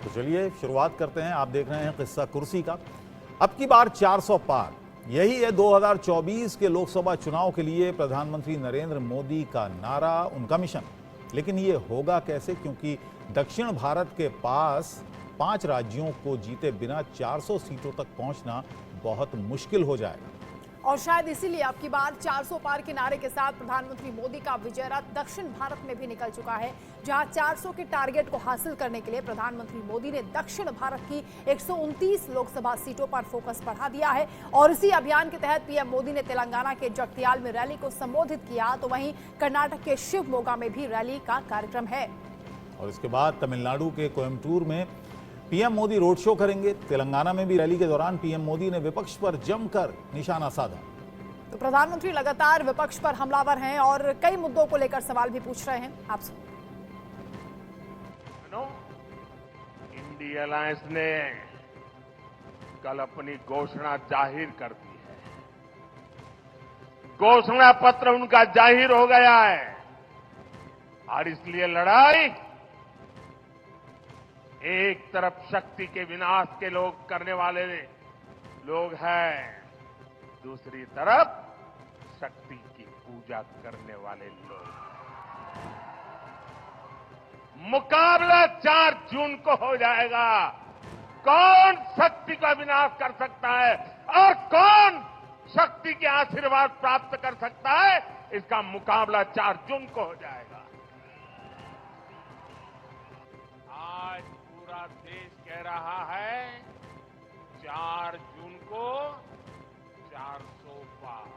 तो चलिए शुरुआत करते हैं। आप देख रहे हैं किस्सा कुर्सी का। अब की बार 400 पार, यही है 2024 के लोकसभा चुनाव के लिए प्रधानमंत्री नरेंद्र मोदी का नारा, उनका मिशन। लेकिन ये होगा कैसे, क्योंकि दक्षिण भारत के पास 5 राज्यों को जीते बिना 400 सीटों तक पहुंचना बहुत मुश्किल हो जाएगा। और शायद इसीलिए अब की बार 400 पार के नारे के साथ प्रधानमंत्री मोदी का विजय रथ दक्षिण भारत में भी निकल चुका है, जहां 400 के टारगेट को हासिल करने के लिए प्रधानमंत्री मोदी ने दक्षिण भारत की 129 लोकसभा सीटों पर फोकस बढ़ा दिया है। और इसी अभियान के तहत पीएम मोदी ने तेलंगाना के जगतियाल में रैली को संबोधित किया, तो वहीं कर्नाटक के शिवमोगा में भी रैली का कार्यक्रम है। और इसके बाद तमिलनाडु के कोयम्बटूर में पीएम मोदी रोड शो करेंगे। तेलंगाना में भी रैली के दौरान पीएम मोदी ने विपक्ष पर जमकर निशाना साधा। तो प्रधानमंत्री लगातार विपक्ष पर हमलावर हैं और कई मुद्दों को लेकर सवाल भी पूछ रहे हैं। आप सुनिए। इंडी अलायंस ने कल अपनी घोषणा जाहिर कर दी है। घोषणा पत्र उनका जाहिर हो गया है और इसलिए लड़ाई एक तरफ शक्ति के विनाश के लोग करने वाले लोग हैं, दूसरी तरफ शक्ति की पूजा करने वाले लोग। मुकाबला 4 जून को हो जाएगा। कौन शक्ति का विनाश कर सकता है और कौन शक्ति के आशीर्वाद प्राप्त कर सकता है, इसका मुकाबला 4 जून को हो जाएगा। आज पूरा देश कह रहा है 4 जून को 400 पार।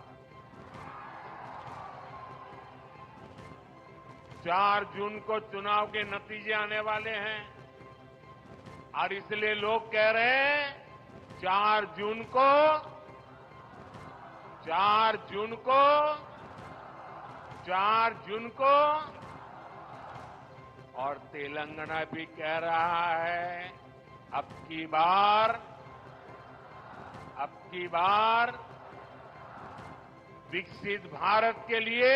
4 जून को चुनाव के नतीजे आने वाले हैं और इसलिए लोग कह रहे हैं 4 जून को 4 जून को और तेलंगाना भी कह रहा है अब की बार विकसित भारत के लिए,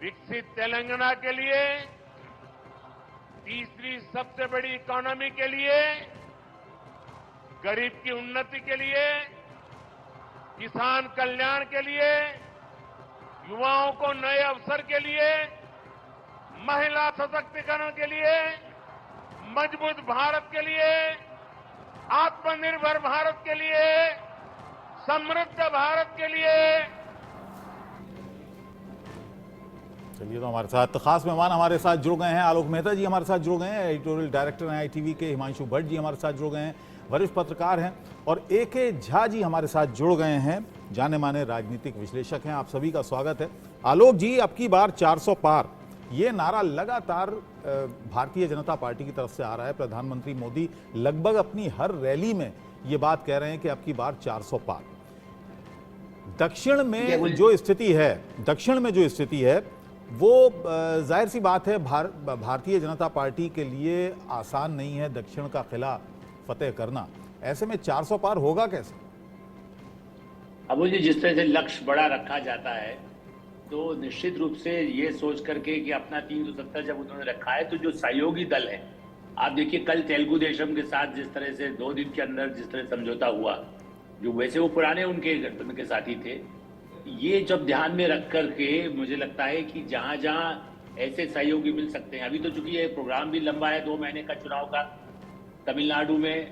विकसित तेलंगाना के लिए, तीसरी सबसे बड़ी इकोनॉमी के लिए, गरीब की उन्नति के लिए, किसान कल्याण के लिए, युवाओं को नए अवसर के लिए, महिला सशक्तिकरण के लिए, मजबूत भारत के लिए, आत्मनिर्भर भारत के लिए, समृद्ध भारत के लिए। चलिए, तो हमारे साथ खास मेहमान हमारे साथ जुड़ गए हैं। आलोक मेहता जी हमारे साथ जुड़ गए हैं, एडिटोरियल डायरेक्टर हैं ITV के। हिमांशु भट्ट जी हमारे साथ जुड़ गए हैं, वरिष्ठ पत्रकार हैं। और AK झा जी हमारे साथ जुड़ गए हैं, जाने माने राजनीतिक विश्लेषक हैं। आप सभी का स्वागत है। आलोक जी, अब की बार 400 पार, ये नारा लगातार भारतीय जनता पार्टी की तरफ से आ रहा है। प्रधानमंत्री मोदी लगभग अपनी हर रैली में ये बात कह रहे हैं कि अब की बार 400 पार। दक्षिण में जो स्थिति है वो जाहिर सी बात है भारतीय जनता पार्टी के लिए आसान नहीं है दक्षिण का किला फतेह करना। ऐसे में 400 पार होगा कैसे? अबुल जी, जिस तरह से लक्ष्य बड़ा रखा जाता है तो निश्चित रूप से ये सोच करके कि अपना 370 जब उन्होंने रखा है, तो जो सहयोगी दल है, आप देखिए कल तेलुगु देशम के साथ जिस तरह से 2 दिन के अंदर जिस तरह समझौता हुआ, जो वैसे वो पुराने उनके गठबंधन के साथी थे, ये जब ध्यान में रख करके मुझे लगता है कि जहां जहां ऐसे सहयोगी मिल सकते हैं, अभी तो चूंकि ये प्रोग्राम भी लंबा है 2 महीने का चुनाव का, तमिलनाडु में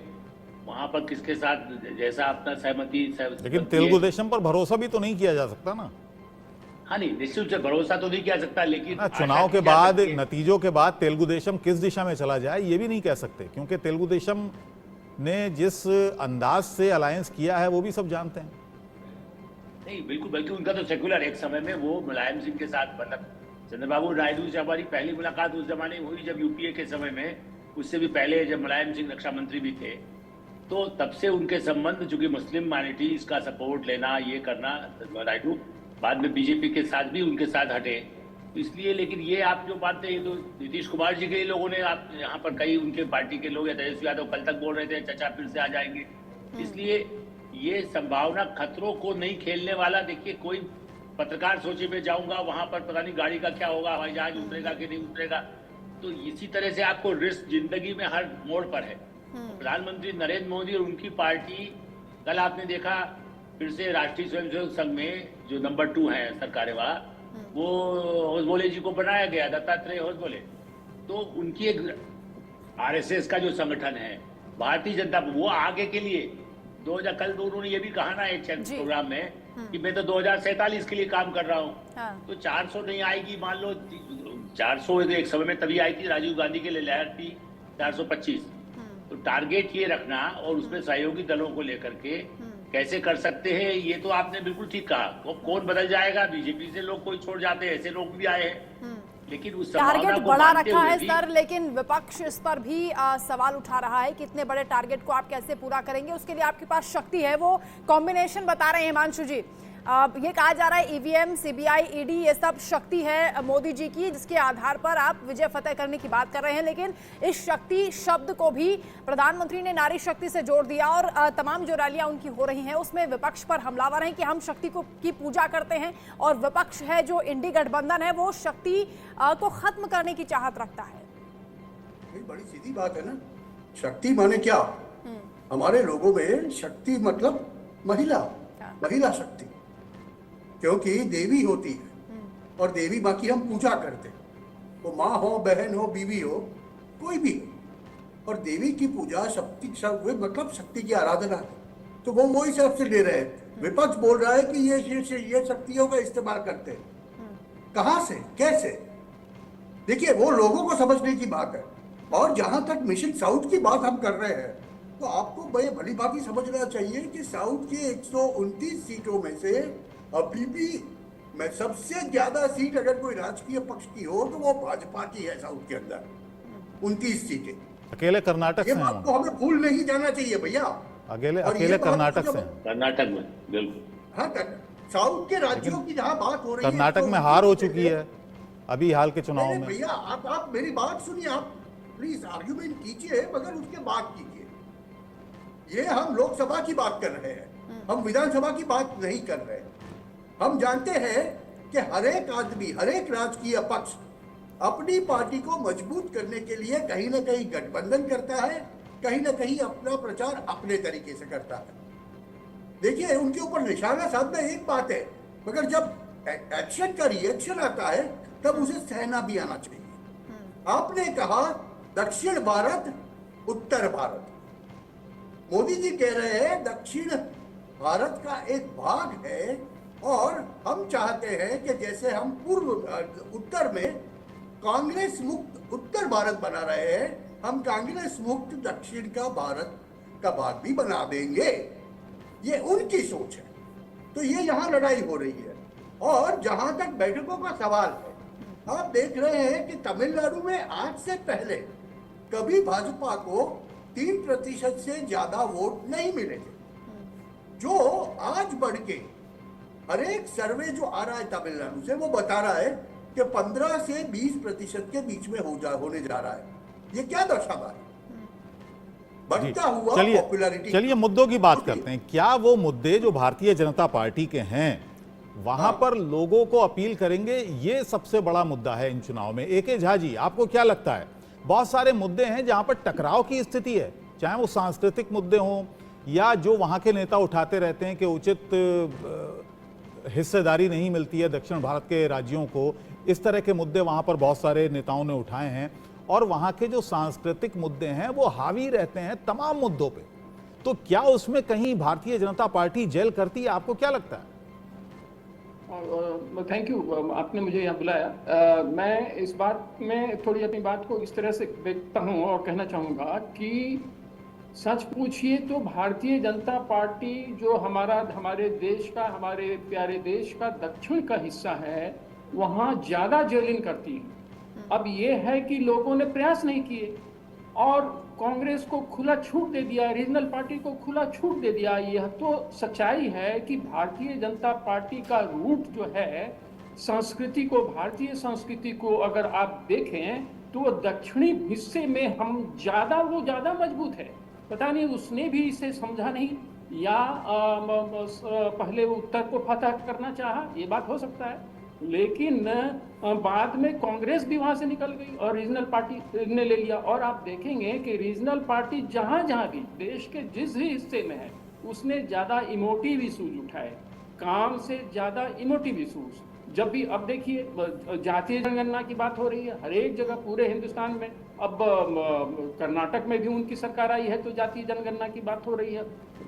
वहां पर किसके साथ जैसा अपना सहमति, लेकिन तेलुगु देशम पर भरोसा भी तो नहीं किया जा सकता ना। हाँ, नहीं, निश्चित रूप से भरोसा तो नहीं किया सकता, लेकिन चुनाव के बाद, नतीजों के बाद तेलुगु देशम किस दिशा में चला जाए ये भी नहीं कह सकते, क्योंकि तेलुगु देशम ने जिस अंदाज से अलायंस किया है वो भी सब जानते हैं। नहीं, बिल्कुल, बल्कि उनका तो सेक्युलर, एक समय में वो मुलायम सिंह के साथ, मतलब चंद्रबाबू नायडू से हमारी पहली मुलाकात उस जमाने में हुई जब UPA के समय में, उससे भी पहले जब मुलायम सिंह रक्षा मंत्री भी थे, तो तब से उनके संबंध, चूंकि मुस्लिम माइनॉरिटीज का सपोर्ट लेना, ये करना, नायडू बाद में BJP के साथ भी उनके साथ हटे, इसलिए। लेकिन ये आप जो बात है, ये तो नीतीश कुमार जी के लोगों ने, आप यहाँ पर कई उनके पार्टी के लोग या तेजस्वी यादव कल तक बोल रहे थे चचा फिर से आ जाएंगे, इसलिए ये संभावना खतरों को नहीं खेलने वाला। देखिए, कोई पत्रकार सोचे में जाऊंगा वहां पर पता नहीं गाड़ी का क्या होगा, हवाई जहाज उतरेगा कि नहीं उतरेगा, तो इसी तरह से आपको रिस्क जिंदगी में हर मोड़ पर है। प्रधानमंत्री नरेंद्र मोदी और उनकी पार्टी, कल आपने देखा फिर से राष्ट्रीय स्वयंसेवक संघ में जो नंबर 2 है सरकारेवा, वो होसबोले जी को बनाया गया, दत्तात्रेय होसबोले। तो उनकी एक आरएसएस का जो संगठन है भारतीय जनता, वो आगे के लिए 2000, कल तो उन्होंने ये भी कहा ना एक प्रोग्राम में कि मैं तो 2047 के लिए काम कर रहा हूँ। हाँ। तो 400 नहीं आएगी, मान लो 400 एक समय में तभी आई थी, राजीव गांधी के लिए लहर थी 425। तो टारगेट ये रखना और उसमें सहयोगी दलों को लेकर के कैसे कर सकते हैं, ये तो आपने बिल्कुल ठीक कहा। कौन बदल जाएगा, बीजेपी से लोग कोई छोड़ जाते हैं, ऐसे लोग भी आए हैं, लेकिन उस टारगेट बड़ा रखा है सर, लेकिन विपक्ष इस पर भी सवाल उठा रहा है कि इतने बड़े टारगेट को आप कैसे पूरा करेंगे, उसके लिए आपके पास शक्ति है, वो कॉम्बिनेशन बता रहे हैं हिमांशु जी। ये कहा जा रहा है ईवीएम, सीबीआई, ईडी, ये सब शक्ति है मोदी जी की, जिसके आधार पर आप विजय फतेह करने की बात कर रहे हैं। लेकिन इस शक्ति शब्द को भी प्रधानमंत्री ने नारी शक्ति से जोड़ दिया और तमाम जो रैलियां उनकी हो रही हैं उसमें विपक्ष पर हमलावर हैं कि हम शक्ति को की पूजा करते हैं, और विपक्ष है जो इंडी गठबंधन है वो शक्ति को खत्म करने की चाहत रखता है। बड़ी सीधी बात है ना, शक्ति माने क्या? हमारे लोगों में शक्ति मतलब महिला, महिला शक्ति, क्योंकि देवी होती है और देवी माँ की हम पूजा करते हैं। वो माँ हो, बहन हो, बीवी हो, कोई भी हो, और देवी की पूजा शक्ति मतलब शक्ति की आराधना है। तो वो वही हिसाब से ले रहे हैं। विपक्ष बोल रहा है कि ये शक्तियों का इस्तेमाल करते हैं। कहाँ से, कैसे? देखिए, वो लोगों को समझने की बात है। और जहां तक मिशन साउथ की बात हम कर रहे हैं, तो आपको भली भांति समझना चाहिए कि साउथ के 129 सीटों में से अभी भी मैं सबसे ज्यादा सीट अगर कोई राजकीय पक्ष की हो तो वो भाजपा की है साउथ के अंदर, 29 सीटें। अकेले कर्नाटक से ये बात को हमें भूल नहीं जाना चाहिए भैया। अकेले कर्नाटक से, कर्नाटक में बिल्कुल। हाँ, साउथ के राज्यों की जहाँ बात हो रही है, कर्नाटक में हार हो चुकी है अभी हाल के चुनाव में। भैया आप मेरी बात सुनिए, आप प्लीज आर्ग्यूमेंट कीजिए, मगर उसके बाद कीजिए। ये हम लोकसभा की बात कर रहे हैं, हम विधानसभा की बात नहीं कर रहे हैं। हम जानते हैं कि हर एक आदमी, हर एक राजकीय पक्ष अपनी पार्टी को मजबूत करने के लिए कहीं ना कहीं गठबंधन करता है, कहीं ना कहीं अपना प्रचार अपने तरीके से करता है। देखिए, उनके ऊपर निशाना साधना एक बात है, मगर जब एक्शन का रिएक्शन आता है तब उसे सहना भी आना चाहिए। आपने कहा दक्षिण भारत, उत्तर भारत। मोदी जी कह रहे हैं दक्षिण भारत का एक भाग है, और हम चाहते हैं कि जैसे हम पूर्व उत्तर में कांग्रेस मुक्त उत्तर भारत बना रहे हैं, हम कांग्रेस मुक्त दक्षिण का भारत का भाग भी बना देंगे। ये उनकी सोच है। तो ये यहाँ लड़ाई हो रही है। और जहां तक बैठकों का सवाल है, आप देख रहे हैं कि तमिलनाडु में आज से पहले कभी भाजपा को 3% से ज्यादा वोट नहीं मिले थे, जो आज बढ़ के हर एक सर्वे जो आ रहा है तमिलनाडु से वो बता रहा है कि 15 से 20% के बीच में होने जा रहा है। ये क्या दर्शाता है? बढ़ता हुआ पॉपुलैरिटी। चलिए मुद्दों की बात करते हैं। क्या वो मुद्दे जो भारतीय जनता पार्टी के हैं वहां पर लोगों को अपील करेंगे? ये सबसे बड़ा मुद्दा है इन चुनाव में। ए.के. झा जी, आपको क्या लगता है? बहुत सारे मुद्दे हैं जहां पर टकराव की स्थिति है, चाहे वो सांस्कृतिक मुद्दे हों या जो वहां के नेता उठाते रहते हैं कि उचित हिस्सेदारी नहीं मिलती है दक्षिण भारत के राज्यों को। इस तरह के मुद्दे वहां पर बहुत सारे नेताओं ने उठाए हैं, और वहां के जो सांस्कृतिक मुद्दे हैं वो हावी रहते हैं तमाम मुद्दों पे। तो क्या उसमें कहीं भारतीय जनता पार्टी जेल करती है? आपको क्या लगता है? थैंक यू, आपने मुझे यहाँ बुलाया। मैं इस बात में थोड़ी अपनी बात को इस तरह से देखता हूँ और कहना चाहूँगा कि सच पूछिए तो भारतीय जनता पार्टी जो हमारे देश का, हमारे प्यारे देश का दक्षिण का हिस्सा है, वहाँ ज़्यादा जेलिंग करती है। अब ये है कि लोगों ने प्रयास नहीं किए और कांग्रेस को खुला छूट दे दिया, रीजनल पार्टी को खुला छूट दे दिया। यह तो सच्चाई है कि भारतीय जनता पार्टी का रूट जो है संस्कृति को, भारतीय संस्कृति को अगर आप देखें तो वो दक्षिणी हिस्से में वो ज़्यादा मजबूत है। पता नहीं उसने भी इसे समझा नहीं, या पहले वो उत्तर को फतह करना चाहा, ये बात हो सकता है। लेकिन बाद में कांग्रेस भी वहां से निकल गई और रीजनल पार्टी ने ले लिया। और आप देखेंगे कि रीजनल पार्टी जहां जहां भी देश के जिस भी हिस्से में है उसने ज्यादा इमोटिव इशूज उठाए, काम से ज्यादा इमोटिव इशूज। जब भी अब देखिए जातीय जनगणना की बात हो रही है हर एक जगह पूरे हिंदुस्तान में। अब कर्नाटक में भी उनकी सरकार आई है तो जातीय जनगणना की बात हो रही है।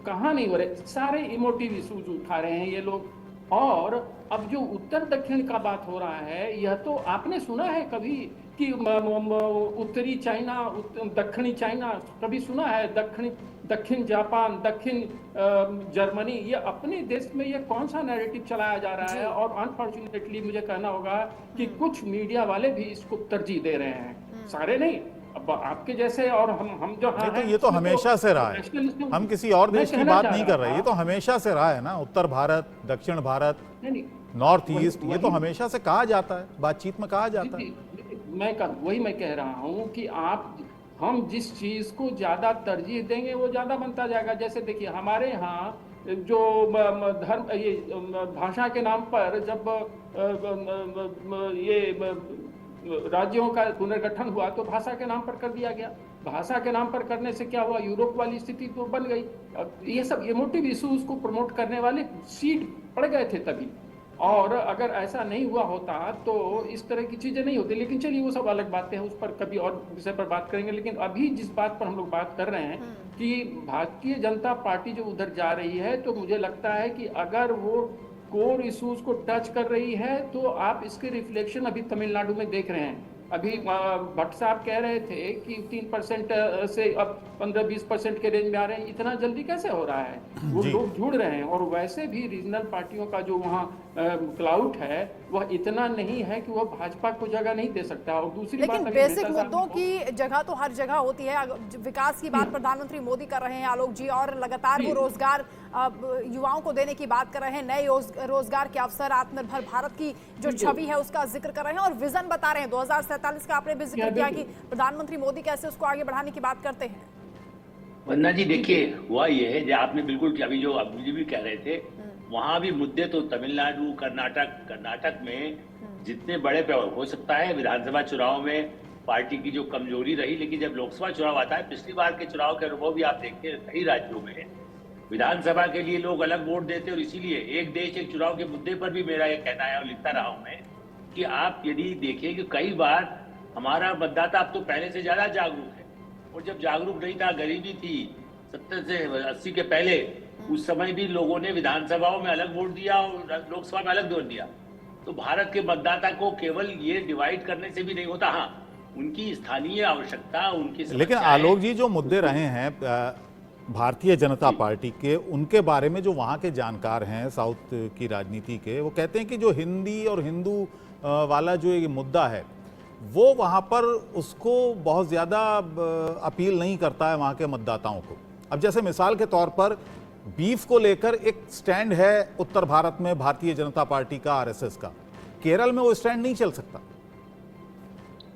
कहाँ नहीं हो रहे, सारे इमोटिव इशूज उठा रहे हैं ये लोग। और अब जो उत्तर दक्षिण का बात हो रहा है, यह तो आपने सुना है कभी कि उत्तरी चाइना दक्षिणी चाइना, कभी सुना है दक्षिण जापान, दक्षिण जर्मनी? ये अपने देश में ये कौन सा नैरेटिव चलाया जा रहा है? और अनफॉर्चुनेटली मुझे कहना होगा कि कुछ मीडिया वाले भी इसको तरजीह दे रहे हैं, सारे नहीं। अब आपके जैसे और हम जो हाँ तो ये तो हमेशा से रहा है, हम किसी और देश की बात नहीं कर रहे, ये तो हमेशा से रहा है ना। उत्तर भारत, दक्षिण भारत, नॉर्थ ईस्ट, ये तो हमेशा से कहा जाता है, बातचीत में कहा जाता है। वही मैं कह रहा हूँ कि हम जिस चीज को ज्यादा तरजीह देंगे वो ज्यादा बनता जाएगा। जैसे देखिए हमारे यहाँ जो धर्म ये भाषा के नाम पर जब ये राज्यों का पुनर्गठन हुआ तो भाषा के नाम पर कर दिया गया। भाषा के नाम पर करने से क्या हुआ, यूरोप वाली स्थिति तो बन गई। ये सब इमोटिव इशूज को प्रमोट करने वाले सीट पड़ गए थे तभी। और अगर ऐसा नहीं हुआ होता तो इस तरह की चीजें नहीं होती। लेकिन चलिए वो सब अलग बातें हैं, उस पर कभी और विषय पर बात करेंगे। लेकिन अभी जिस बात पर हम लोग बात कर रहे हैं कि भारतीय जनता पार्टी जो उधर जा रही है, तो मुझे लगता है कि अगर वो कोर इश्यूज को टच कर रही है तो आप इसके रिफ्लेक्शन अभी तमिलनाडु में देख रहे हैं। अभी भट्ट साहब कह रहे थे कि 3% से अब 15-20% के रेंज में आ रहे हैं। इतना जल्दी कैसे हो रहा है? वो लोग जुड़ रहे हैं। और वैसे भी रीजनल पार्टियों का जो वहाँ क्लाउड है वह इतना नहीं है कि वह भाजपा को जगह नहीं दे सकता। और दूसरी बात, लेकिन बेसिक मुद्दों की जगह तो हर जगह होती है। विकास की बात प्रधानमंत्री मोदी कर रहे हैं, आलोक जी, और लगातार वो रोजगार युवाओं को देने की बात कर रहे हैं, नए रोजगार के अवसर, आत्मनिर्भर भारत की जो छवि है उसका जिक्र कर रहे हैं और विजन बता रहे हैं 2047 का। आपने भी जिक्र किया कि प्रधानमंत्री मोदी कैसे उसको आगे बढ़ाने की बात करते हैं। वंदना जी देखिए, हुआ ये है जो आपने बिल्कुल अभी जो अभी भी कह रहे थे, वहां भी मुद्दे तो तमिलनाडु, कर्नाटक में जितने बड़े हो सकता है विधानसभा चुनाव में पार्टी की जो कमजोरी रही, लेकिन जब लोकसभा चुनाव आता है, पिछली बार के चुनाव के अनुभव भी आप देखते हैं, कई राज्यों में विधानसभा के लिए लोग अलग वोट देते। और इसीलिए एक देश एक चुनाव के मुद्दे पर भी मेरा ये कहना है और लिखता रहा हूं मैं कि आप यदि देखिए कि कई बार हमारा मतदाता अब तो पहले से ज्यादा जागरूक है। और जब जागरूक नहीं था, गरीबी थी 70 से 80 के पहले, उस समय भी लोगों ने विधानसभाओं में अलग वोट दिया और लोकसभा में अलग वोट दिया। तो भारत के मतदाता को केवल ये डिवाइड करने से भी नहीं होता। हाँ, उनकी स्थानीय आवश्यकता, उनकी, लेकिन आलोक जी जो मुद्दे रहे हैं भारतीय जनता पार्टी के, उनके बारे में जो वहाँ के जानकार हैं साउथ की राजनीति के, वो कहते हैं कि जो हिंदी और हिंदू वाला जो ये मुद्दा है वो वहाँ पर उसको बहुत ज़्यादा अपील नहीं करता है वहाँ के मतदाताओं को। अब जैसे मिसाल के तौर पर बीफ को लेकर एक स्टैंड है उत्तर भारत में भारतीय जनता पार्टी का, आरएसएस का, केरल में वो स्टैंड नहीं चल सकता।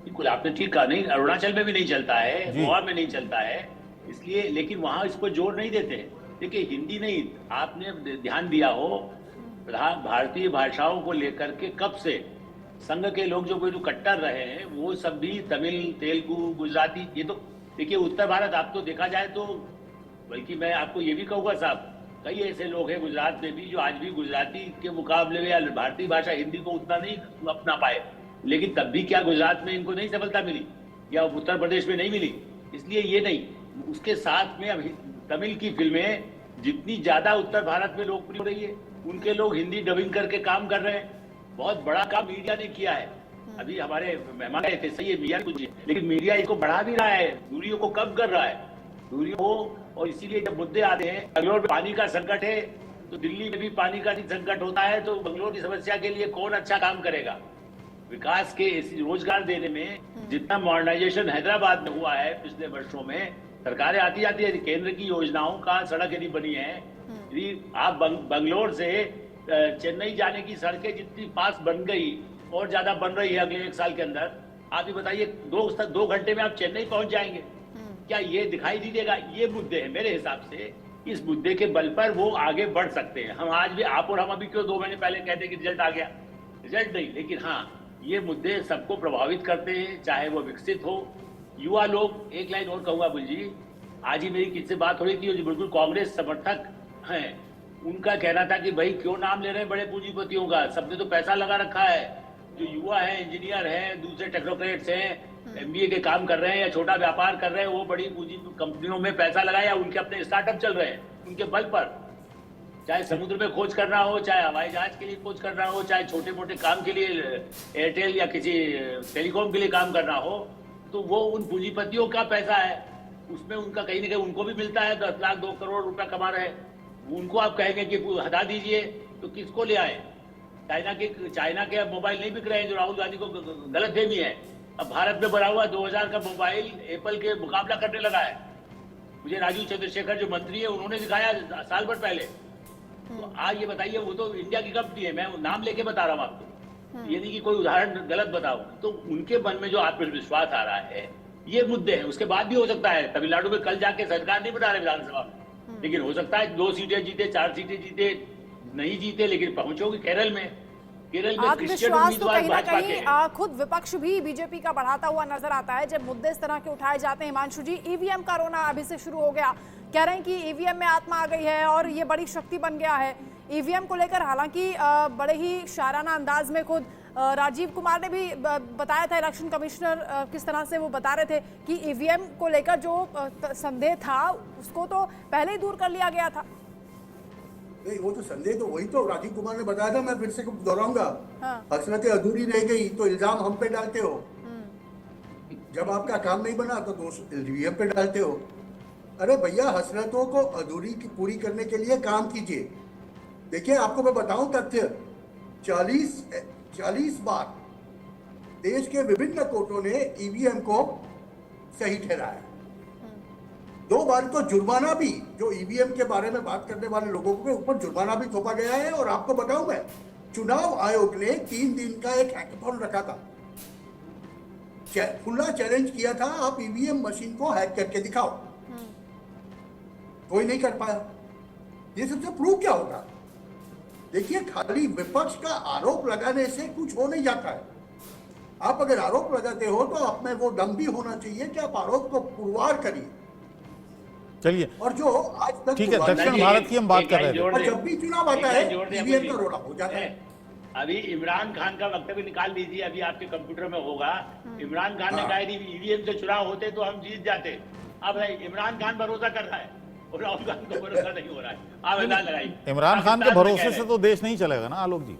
बिल्कुल आपने ठीक कहा, नहीं अरुणाचल में भी नहीं चलता है, गोवा में नहीं चलता है, इसलिए, लेकिन वहां इसको जोर नहीं देते। देखिए हिंदी नहीं, आपने ध्यान दिया हो भारतीय भाषाओं को लेकर के कब से संघ के लोग जो कट्टर रहे हैं वो सब भी तमिल, तेलुगु, गुजराती, ये तो देखिए उत्तर भारत आप तो देखा जाए तो, बल्कि मैं आपको ये भी कहूँगा साहब, कई ऐसे लोग हैं गुजरात में भी जो आज भी गुजराती के मुकाबले में या भारतीय भाषा हिंदी को उतना नहीं अपना पाए, लेकिन तब भी क्या गुजरात में इनको नहीं सफलता मिली या उत्तर प्रदेश में नहीं मिली। इसलिए ये नहीं, उसके साथ में अब तमिल की फिल्में जितनी ज्यादा उत्तर भारत में लोकप्रिय हो रही है, उनके लोग हिंदी डबिंग करके काम कर रहे हैं। बहुत बड़ा काम मीडिया ने किया है। अभी हमारे मेहमान आए थे, सही है मीडिया कुछ, लेकिन मीडिया इसको बढ़ा भी रहा है, दूरियों को कम कर रहा है, दूरियों को। और इसीलिए जब मुद्दे आते हैं, बंगलोर में पानी का संकट है तो दिल्ली में भी पानी का संकट होता है, तो बंगलोर की समस्या के लिए कौन अच्छा काम करेगा? विकास के रोजगार देने में जितना मॉडर्नाइजेशन हैदराबाद में हुआ है पिछले वर्षों में, सरकारें आती जाती है, केंद्र की योजनाओं का सड़क यदि बनी है, यदि आप बंगलोर से चेन्नई जाने की सड़कें जितनी पास बन गई और ज्यादा बन रही है अगले 1 साल के अंदर, आप ये बताइए 2 घंटे में आप चेन्नई पहुंच जाएंगे, क्या ये दिखाई दीजिएगा? ये मुद्दे हैं मेरे हिसाब से, इस मुद्दे के बल पर वो आगे बढ़ सकते हैं। हम आज भी, आप और हम अभी क्यों 2 महीने पहले कहते कि रिजल्ट आ गया, रिजल्ट नहीं, लेकिन हाँ ये मुद्दे सबको प्रभावित करते हैं, चाहे वो विकसित हो युवा लोग। एक लाइन और कहूंगा अबुल जी, आज ही मेरी किससे बात हो रही थी जो बिल्कुल कांग्रेस समर्थक हैं, उनका कहना था कि भाई क्यों नाम ले रहे हैं बड़े पूंजीपतियों का, सबने तो पैसा लगा रखा है, जो युवा है, इंजीनियर हैं, दूसरे टेक्नोक्रेट्स हैं, एमबीए के काम कर रहे हैं या छोटा व्यापार कर रहे हैं, वो बड़ी पूंजी कंपनियों में पैसा लगाया, उनके अपने स्टार्टअप चल रहे हैं, उनके बल पर, चाहे समुद्र में खोज करना हो, चाहे हवाई जहाज के लिए खोज करना हो, चाहे छोटे मोटे काम के लिए एयरटेल या किसी टेलीकॉम के लिए काम करना हो, तो वो उन पूंजीपतियों का पैसा है, उसमें उनका कहीं ना कहीं उनको भी मिलता है। 10 लाख 2 करोड़ रुपया कमा रहे हैं, उनको आप कहेंगे कि हटा दीजिए तो किसको ले आए? चाइना के अब मोबाइल नहीं बिक रहे हैं, जो राहुल गांधी को गलतफहमी है। अब भारत में बना हुआ 2000 का मोबाइल एप्पल के मुकाबला करने लगा है। मुझे राजीव चंद्रशेखर जो मंत्री है उन्होंने दिखाया साल भर पहले। तो आज ये बताइए, वो तो इंडिया की कंपनी है, मैं नाम लेके बता रहा हूँ आपको, ये नहीं कि कोई उदाहरण गलत बताऊं। तो उनके मन में जो आत्मविश्वास आ रहा है, ये मुद्दे हैं। उसके बाद भी हो सकता है तमिलनाडु में कल जाके सरकार नहीं बना रहे विधानसभा में, लेकिन हो सकता है 2 सीटें जीते, 4 सीटें जीते, नहीं जीते लेकिन पहुंचोगे केरल में क्रिश्चियन आत्मविश्वास तो उम्मीदवार कहीं ना भाजपा के कहीं हैं। खुद विपक्ष भी बीजेपी का बढ़ाता हुआ नजर आता है जब मुद्दे इस तरह के उठाए जाते हैं। हिमांशु जी, ईवीएम का रोना अभी से शुरू हो गया, कह रहे हैं कि ईवीएम में आत्मा आ गई है और ये बड़ी शक्ति बन गया है। ईवीएम को लेकर हालांकि बड़े ही शाराना अंदाज में खुद राजीव कुमार ने भी बताया था, इलेक्शन कमिश्नर किस तरह से वो बता रहे थे कि ईवीएम को लेकर जो संदेह था उसको तो पहले ही दूर कर लिया गया था। नहीं, वो तो संदेह तो वही तो राजीव कुमार ने बताया था, मैं फिर से दोहराऊंगा। हाँ। हसरतें अधूरी रह गई तो इल्जाम हम पे डालते हो, जब आपका काम नहीं बना तो दोष ईवीएम पे डालते हो। अरे भैया, हसरतों को अधूरी की पूरी करने के लिए काम कीजिए। देखिए, आपको मैं बताऊं तथ्य, 40 बार देश के विभिन्न कोर्टों ने ईवीएम को सही ठहराया। 2 बार तो जुर्माना भी, जो ईवीएम के बारे में बात करने वाले लोगों के ऊपर जुर्माना भी थोपा गया है। और आपको बताऊं मैं, चुनाव आयोग ने 3 दिन का एक हैकाथॉन रखा था, खुला चैलेंज किया था, आप ईवीएम मशीन को हैक करके दिखाओ। कोई नहीं कर पाया। ये सबसे प्रूव क्या होगा? देखिए, खाली विपक्ष का आरोप लगाने से कुछ हो नहीं जाता है। आप अगर आरोप लगाते हो तो आप में वो दम भी होना चाहिए कि आप आरोप को पुरवार करिए। चलिए, और जो आज तक ठीक है, दक्षिण भारत की हम बात कर रहे थे। और जब भी चुनाव आता है ईवीएम का रोड़ा हो जाता है। अभी इमरान खान का वक्तव्य निकाल लीजिए, अभी आपके कंप्यूटर में होगा। इमरान खान ने कहा ईवीएम से चुनाव होते तो हम जीत जाते। अब इमरान खान भरोसा कर रहा है और राहुल गांधी को भरोसा नहीं हो रहा है। आप अंदाज लगाइए, इमरान खान के भरोसे से तो देश नहीं चलेगा ना आलोक जी।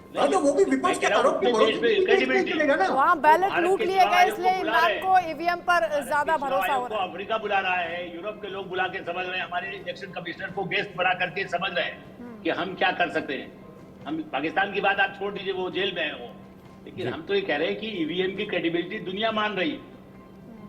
तो वो भी विपक्ष के आरोप के भरोसे नहीं चलेगा ना। वहाँ बैलेट लूट लिए गए, इसलिए इमरान को ईवीएम पर ज्यादा भरोसा हो रहा है। अफ्रीका बुला रहा है, यूरोप के लोग बुला के समझ रहे हैं, हमारे इलेक्शन कमिश्नर को गेस्ट बना करके समझ रहे हैं कि हम क्या कर सकते हैं। हम पाकिस्तान की बात आप छोड़ दीजिए, वो जेल में है वो, लेकिन हम तो ये कह रहे हैं कि ईवीएम की क्रेडिबिलिटी दुनिया मान रही,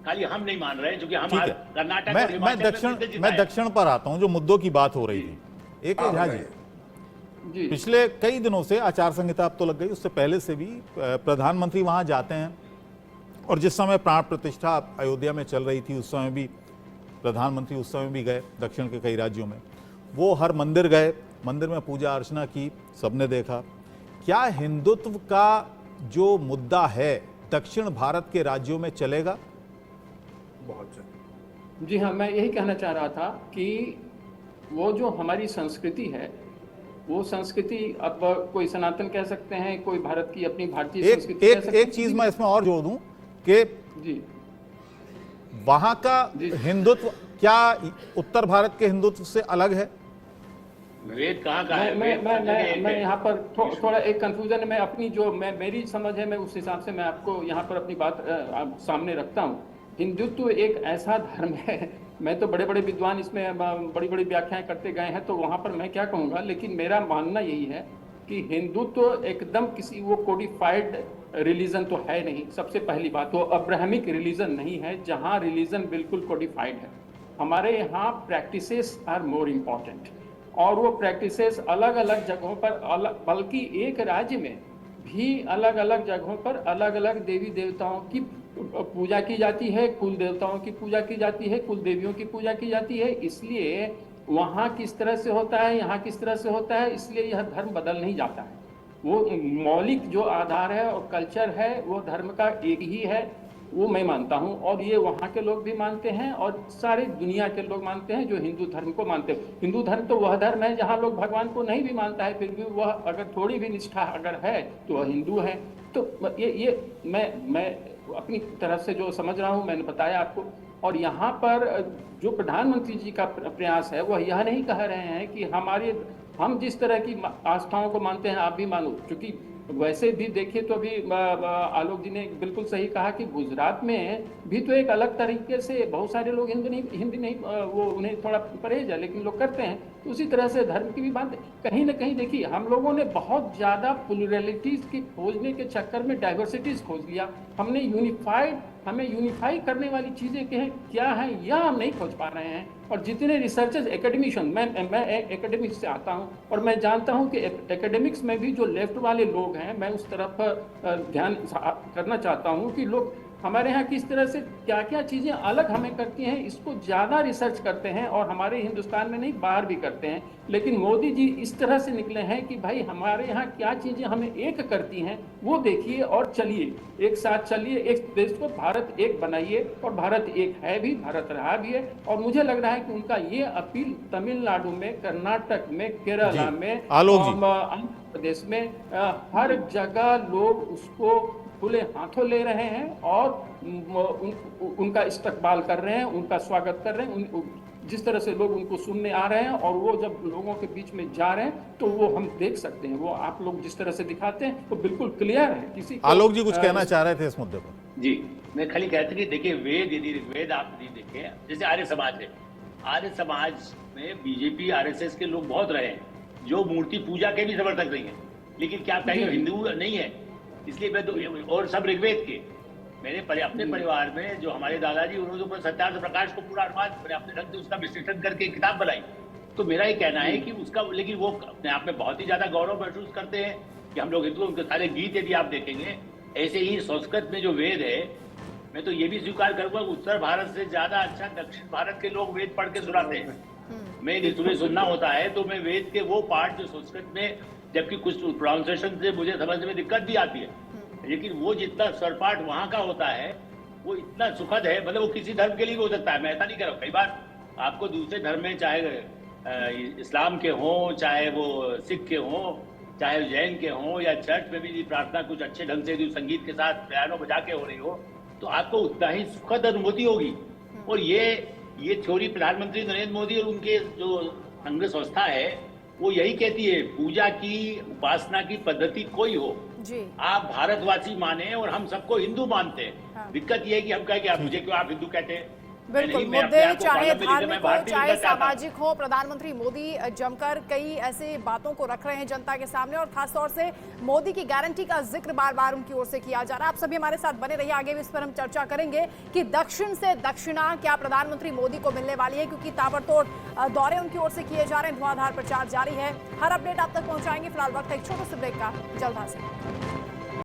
खाली हम नहीं मान रहे, क्योंकि हम कर्नाटक और हिमाचल मैं दक्षिण पर आता हूं, जो मुद्दों की बात हो रही थी। एक झा जी, पिछले कई दिनों से आचार संहिता अब तो लग गई, उससे पहले से भी प्रधानमंत्री वहां जाते हैं, और जिस समय प्राण प्रतिष्ठा अयोध्या में चल रही थी उस समय भी प्रधानमंत्री उस समय भी गए दक्षिण के कई राज्यों में। वो हर मंदिर गए, मंदिर में पूजा अर्चना की, सबने देखा। क्या हिंदुत्व का जो मुद्दा है दक्षिण भारत के राज्यों में चलेगा? बहुत जी हाँ, मैं यही कहना चाह रहा था कि वो जो हमारी संस्कृति है, वो संस्कृति अब कोई सनातन कह सकते हैं, कोई भारत की अपनी भारतीय संस्कृति कह सकते हैं। एक चीज मैं इसमें और जोड़ दूं कि जी, वहां का हिंदुत्व क्या उत्तर भारत के हिंदुत्व से अलग है? वेद कहाँ का है? मैं यहाँ पर थोड़ा एक कंफ्यूजन है। मैं अपनी जो मेरी समझ है, मैं उस हिसाब से मैं आपको यहाँ पर अपनी बात सामने रखता हूँ। हिंदुत्व एक ऐसा धर्म है, मैं तो बड़े बड़े विद्वान इसमें बड़ी बड़ी व्याख्याएं करते गए हैं, तो वहाँ पर मैं क्या कहूँगा, लेकिन मेरा मानना यही है कि हिंदुत्व एकदम किसी वो कोडिफाइड रिलीजन तो है नहीं। सबसे पहली बात, वो अब्राहमिक रिलीजन नहीं है जहाँ रिलीजन बिल्कुल कोडिफाइड है। हमारे यहाँ प्रैक्टिसेस आर मोर इम्पॉर्टेंट, और वो प्रैक्टिसेस अलग अलग जगहों पर बल्कि एक राज्य में भी अलग अलग जगहों पर अलग अलग देवी देवताओं की पूजा की जाती है, कुल देवताओं की पूजा की जाती है, कुल देवियों की पूजा की जाती है। इसलिए वहाँ किस तरह से होता है, यहाँ किस तरह से होता है, इसलिए यह धर्म बदल नहीं जाता है। वो मौलिक जो आधार है और कल्चर है वो धर्म का एक ही है, वो मैं मानता हूं, और ये वहाँ के लोग भी मानते हैं और सारी दुनिया के लोग मानते हैं जो हिंदू धर्म को मानते हैं। हिंदू धर्म तो वह धर्म है जहाँ लोग भगवान को नहीं भी मानता है, फिर भी वह अगर थोड़ी भी निष्ठा अगर है तो वह हिंदू है। तो ये मैं अपनी तरफ से जो समझ रहा हूँ मैंने बताया आपको। और यहाँ पर जो प्रधानमंत्री जी का प्रयास है वह यह नहीं कह रहे हैं कि हम जिस तरह की आस्थाओं को मानते हैं आप भी मानो, क्योंकि वैसे भी देखिए तो अभी आलोक जी ने बिल्कुल सही कहा कि गुजरात में भी तो एक अलग तरीके से बहुत सारे लोग हिंदी नहीं वो उन्हें थोड़ा परहेज है लेकिन लोग करते हैं, तो उसी तरह से धर्म की भी बात कहीं ना कहीं देखिए हम लोगों ने बहुत ज़्यादा प्लुरलिटीज की खोजने के चक्कर में डाइवर्सिटीज खोज लिया। हमें यूनिफाई करने वाली चीज़ें क्या हैं यह हम नहीं खोज पा रहे हैं। और जितने रिसर्चर्स एकेडमिशियन, मैं एकेडमिक्स से आता हूं और मैं जानता हूं कि एकेडमिक्स में भी जो लेफ्ट वाले लोग हैं, मैं उस तरफ ध्यान करना चाहता हूं कि लोग हमारे यहाँ किस तरह से क्या क्या चीज़ें अलग हमें करती हैं, इसको ज़्यादा रिसर्च करते हैं और हमारे हिंदुस्तान में नहीं बाहर भी करते हैं। लेकिन मोदी जी इस तरह से निकले हैं कि भाई हमारे यहाँ क्या चीज़ें हमें एक करती हैं वो देखिए और चलिए, एक साथ चलिए, एक देश को भारत एक बनाइए। और भारत एक है भी, भारत रहा भी है। और मुझे लग रहा है कि उनका ये अपील तमिलनाडु में, कर्नाटक में, केरला में, आंध्र प्रदेश में हर जगह लोग उसको खुले हाथों ले रहे हैं और उनका इस्तकबाल कर रहे हैं, उनका स्वागत कर रहे हैं। जिस तरह से लोग उनको सुनने आ रहे हैं और वो जब लोगों के बीच में जा रहे हैं तो वो हम देख सकते हैं, वो आप लोग जिस तरह से दिखाते हैं वो बिल्कुल क्लियर है। किसी आलोक जी कुछ कहना चाह रहे थे इस मुद्दे पर? जी, मैं खाली कहता कि देखिए वेद, यदि ऋग्वेद आप नहीं देखें, जैसे आर्य समाज है, आर्य समाज में बीजेपी आरएसएस के लोग बहुत रहे हैं जो मूर्ति पूजा के भी समर्थक नहीं है, लेकिन क्या कहीं हिंदू नहीं है? इसलिए मैं और सब ऋग्वेद के मेरे अपने परिवार में जो हमारे दादाजी, उन्होंने तो सत्यार्थ प्रकाश को पूरा अनुवाद अपने ढंग से उसका विश्लेषण करके किताब बनाई। तो मेरा ये कहना है कि उसका, लेकिन वो अपने आप में बहुत ही ज्यादा गौरव महसूस करते हैं कि हम लोग हिंदू, उनके सारे गीत यदि आप देखेंगे, ऐसे ही संस्कृत में जो वेद है, मैं तो ये भी स्वीकार करूंगा उत्तर भारत से ज्यादा अच्छा दक्षिण भारत के लोग वेद पढ़ के सुनाते हैं। मैं तुम्हें सुनना होता है तो मैं वेद के वो पार्ट जो संस्कृत में, जबकि कुछ प्रोनाउंसिएशन से मुझे समझने में दिक्कत भी आती है, लेकिन वो जितना स्वरपाठ वहां का होता है वो इतना सुखद है, मतलब वो किसी धर्म के लिए भी हो सकता है। मैं ऐसा नहीं कह रहा हूं, कई बार आपको दूसरे धर्म में, चाहे इस्लाम के हों, चाहे वो सिख के हों, चाहे जैन के हों, या चर्च में भी प्रार्थना कुछ अच्छे ढंग से संगीत के साथ पियानो बजा के हो रही हो, तो आपको उतना ही सुखद अनुभूति होगी। और ये थ्योरी प्रधानमंत्री नरेंद्र मोदी और उनके जो संघ संस्था है वो यही कहती है, पूजा की, उपासना की पद्धति कोई हो जी, आप भारतवासी माने और हम सबको हिंदू मानते हैं। हाँ। दिक्कत ये है कि हम कहें कि आप मुझे क्यों आप हिंदू कहते हैं? बिल्कुल, मुद्दे चाहे धार्मिक हो चाहे सामाजिक हो, प्रधानमंत्री मोदी जमकर कई ऐसे बातों को रख रहे हैं जनता के सामने, और खासतौर से मोदी की गारंटी का जिक्र बार बार उनकी ओर से किया जा रहा है। आप सभी हमारे साथ बने रहिए, आगे भी इस पर हम चर्चा करेंगे कि दक्षिण से दक्षिणा क्या प्रधानमंत्री मोदी को मिलने वाली है, क्योंकि ताबड़तोड़ दौरे उनकी ओर से किए जा रहे हैं, धुआंधार प्रचार जारी है। हर अपडेट आप तक पहुंचाएंगे। फिलहाल वक्त है एक छोटे से ब्रेक का, जल्द हाजिर।